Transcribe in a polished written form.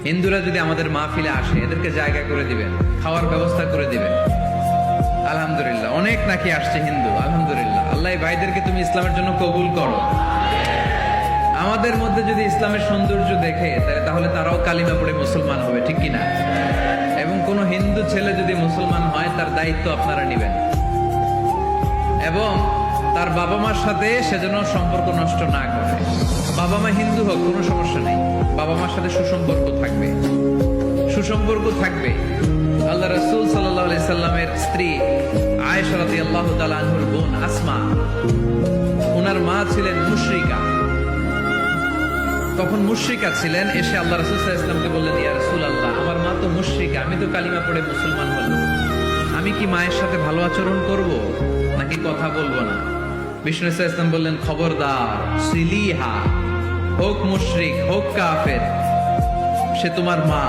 হিন্দুরা যদি আমাদের মাহফিলে আসে, এদেরকে জায়গা করে দিবেন, খাওয়ার ব্যবস্থা করে দিবেন। আলহামদুলিল্লাহ, অনেক নাকি আসছে হিন্দু। আলহামদুলিল্লাহ, আল্লাহ এই ভাইদেরকে তুমি ইসলামের জন্য কবুল করো। আমাদের মধ্যে যদি ইসলামের সৌন্দর্য দেখে, তাহলে তারাও কালিমা পড়ে মুসলমান হবে, ঠিক কিনা? এবং কোন হিন্দু ছেলে যদি মুসলমান হয়, তার দায়িত্ব আপনারা নেবেন এবং তার বাবা মার সাথে সেজন্য সম্পর্ক নষ্ট না করে। বাবা মা হিন্দু হোক, কোনো সমস্যা নেই, বাবা মার সাথে সুসম্পর্ক থাকবে, সুসম্পর্ক থাকবে। আল্লাহ রাসূল সাল্লাল্লাহু আলাইহি সাল্লামের স্ত্রী আয়েশা রাদিয়াল্লাহু তাআলা আনহার বোন আসমা, ওনার মা ছিলেন মুশরিকা। তখন মুশরিকা ছিলেন, এসে আল্লাহ রাসূল সাল্লাল্লাহু আলাইহি ওয়াসাল্লামকে বললেন, ইয়া রাসূলুল্লাহ, আমার মা তো মুশরিকা, আমি তো কালিমা পড়ে মুসলমান হলাম, আমি কি মায়ের সাথে ভালো আচরণ করব নাকি কথা বলবো না? বিষ্ণু সাল্লাল্লাহু আলাইহি ওয়াসাল্লাম বললেন, খবরদার, সিলিহা, হোক মুশরিক হোক কাফের, সে তোমার মা,